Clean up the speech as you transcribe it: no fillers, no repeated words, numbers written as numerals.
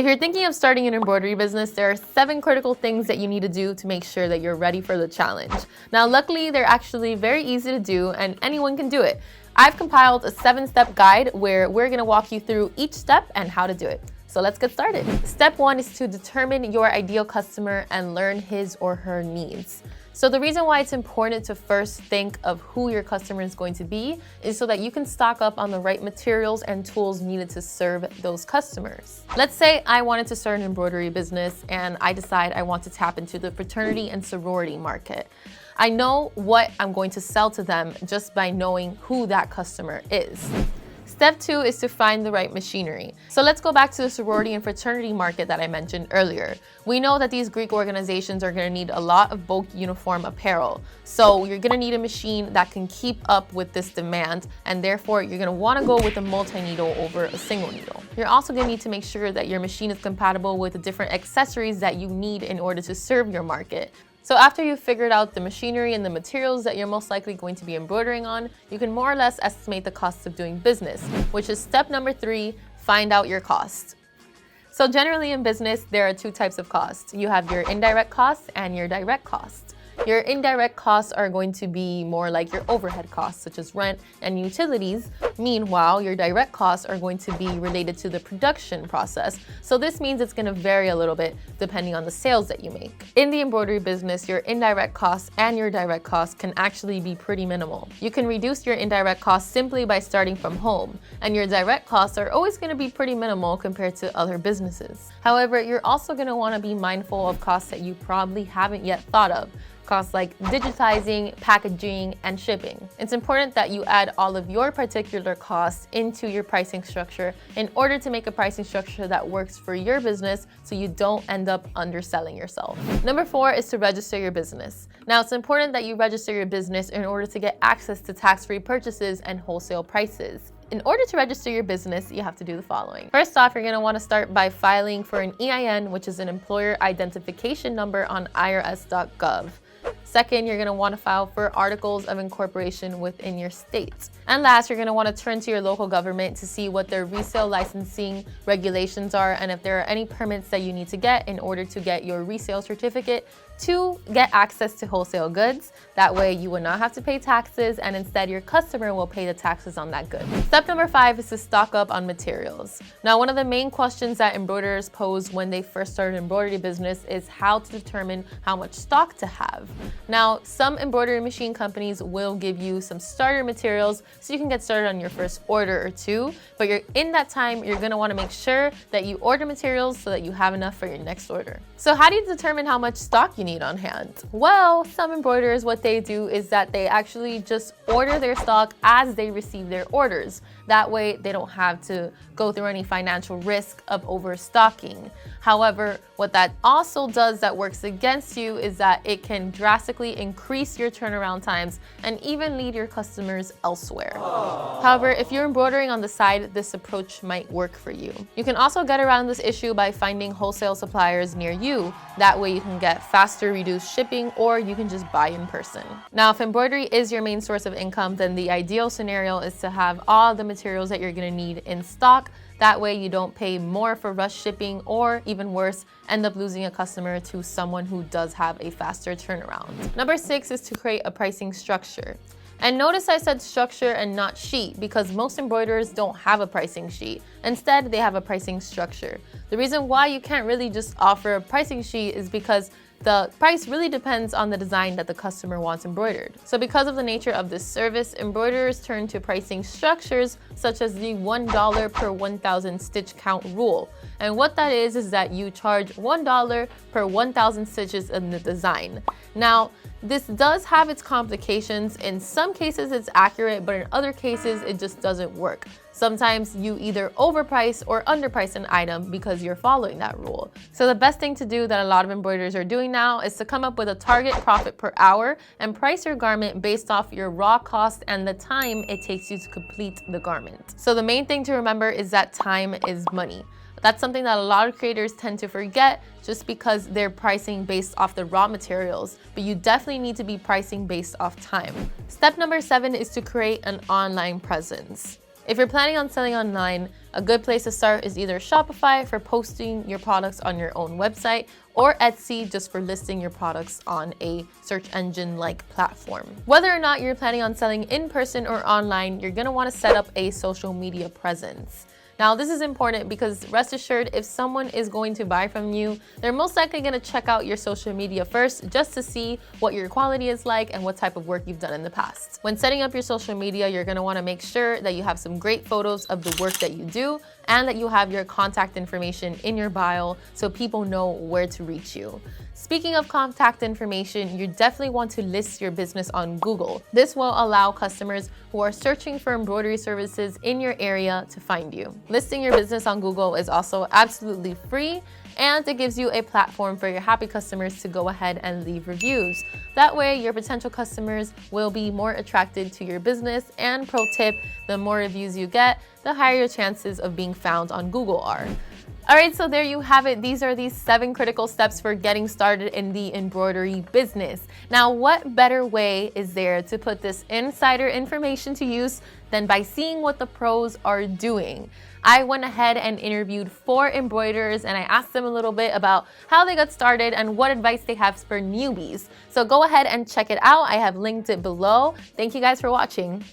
If you're thinking of starting an embroidery business, there are 7 critical things that you need to do to make sure that you're ready for the challenge. Now, luckily, they're actually very easy to do and anyone can do it. I've compiled a 7-step guide where we're going to walk you through each step and how to do it. So let's get started. Step 1 is to determine your ideal customer and learn his or her needs. So the reason why it's important to first think of who your customer is going to be is so that you can stock up on the right materials and tools needed to serve those customers. Let's say I wanted to start an embroidery business and I decide I want to tap into the fraternity and sorority market. I know what I'm going to sell to them just by knowing who that customer is. Step 2 is to find the right machinery. So let's go back to the sorority and fraternity market that I mentioned earlier. We know that these Greek organizations are going to need a lot of bulk uniform apparel. So you're going to need a machine that can keep up with this demand, and therefore you're going to want to go with a multi-needle over a single needle. You're also going to need to make sure that your machine is compatible with the different accessories that you need in order to serve your market. So after you've figured out the machinery and the materials that you're most likely going to be embroidering on, you can more or less estimate the costs of doing business, which is step number 3, find out your cost. So generally in business, there are 2 types of costs. You have your indirect costs and your direct costs. Your indirect costs are going to be more like your overhead costs, such as rent and utilities. Meanwhile, your direct costs are going to be related to the production process. So this means it's going to vary a little bit depending on the sales that you make. In the embroidery business, your indirect costs and your direct costs can actually be pretty minimal. You can reduce your indirect costs simply by starting from home, and your direct costs are always going to be pretty minimal compared to other businesses. However, you're also going to want to be mindful of costs that you probably haven't yet thought of. Costs like digitizing, packaging, and shipping. It's important that you add all of your particular costs into your pricing structure in order to make a pricing structure that works for your business so you don't end up underselling yourself. Number 4 is to register your business. Now, it's important that you register your business in order to get access to tax-free purchases and wholesale prices. In order to register your business, you have to do the following. First off, you're going to want to start by filing for an EIN, which is an employer identification number on irs.gov. Second, you're going to want to file for articles of incorporation within your state. And last, you're going to want to turn to your local government to see what their resale licensing regulations are and if there are any permits that you need to get in order to get your resale certificate to get access to wholesale goods. That way you will not have to pay taxes, and instead your customer will pay the taxes on that good. Step number 5 is to stock up on materials. Now, one of the main questions that embroiderers pose when they first start an embroidery business is how to determine how much stock to have. Now, some embroidery machine companies will give you some starter materials so you can get started on your first order or 2, but in that time, you're going to want to make sure that you order materials so that you have enough for your next order. So how do you determine how much stock you need on hand? Well, some embroiderers, what they do is that they actually just order their stock as they receive their orders. That way they don't have to go through any financial risk of overstocking. However, what that also does that works against you is that it can drastically increase your turnaround times and even lead your customers elsewhere. However, if you're embroidering on the side, this approach might work for you. You can also get around this issue by finding wholesale suppliers near you. That way you can get faster reduced shipping, or you can just buy in person. Now, if embroidery is your main source of income, then the ideal scenario is to have all the materials that you're going to need in stock. That way you don't pay more for rush shipping, or even worse, end up losing a customer to someone who does have a faster turnaround. Number 6 is to create a pricing structure. And notice I said structure and not sheet, because most embroiderers don't have a pricing sheet. Instead, they have a pricing structure. The reason why you can't really just offer a pricing sheet is because the price really depends on the design that the customer wants embroidered. So because of the nature of this service, embroiderers turn to pricing structures such as the $1 per 1,000 stitch count rule. And what that is that you charge $1 per 1,000 stitches in the design. Now, this does have its complications. In some cases it's accurate, but in other cases it just doesn't work. Sometimes you either overprice or underprice an item because you're following that rule. So the best thing to do that a lot of embroiderers are doing now is to come up with a target profit per hour and price your garment based off your raw cost and the time it takes you to complete the garment. So the main thing to remember is that time is money. That's something that a lot of creators tend to forget just because they're pricing based off the raw materials, but you definitely need to be pricing based off time. Step number 7 is to create an online presence. If you're planning on selling online, a good place to start is either Shopify for posting your products on your own website, or Etsy just for listing your products on a search engine-like platform. Whether or not you're planning on selling in person or online, you're gonna wanna set up a social media presence. Now, this is important because rest assured, if someone is going to buy from you, they're most likely gonna check out your social media first just to see what your quality is like and what type of work you've done in the past. When setting up your social media, you're gonna wanna make sure that you have some great photos of the work that you do and that you have your contact information in your bio so people know where to reach you. Speaking of contact information, you definitely want to list your business on Google. This will allow customers who are searching for embroidery services in your area to find you. Listing your business on Google is also absolutely free, and it gives you a platform for your happy customers to go ahead and leave reviews. That way, your potential customers will be more attracted to your business. And pro tip, the more reviews you get, the higher your chances of being found on Google are. All right, so there you have it. These are the 7 critical steps for getting started in the embroidery business. Now, what better way is there to put this insider information to use than by seeing what the pros are doing? I went ahead and interviewed 4 embroiderers, and I asked them a little bit about how they got started and what advice they have for newbies. So go ahead and check it out. I have linked it below. Thank you guys for watching.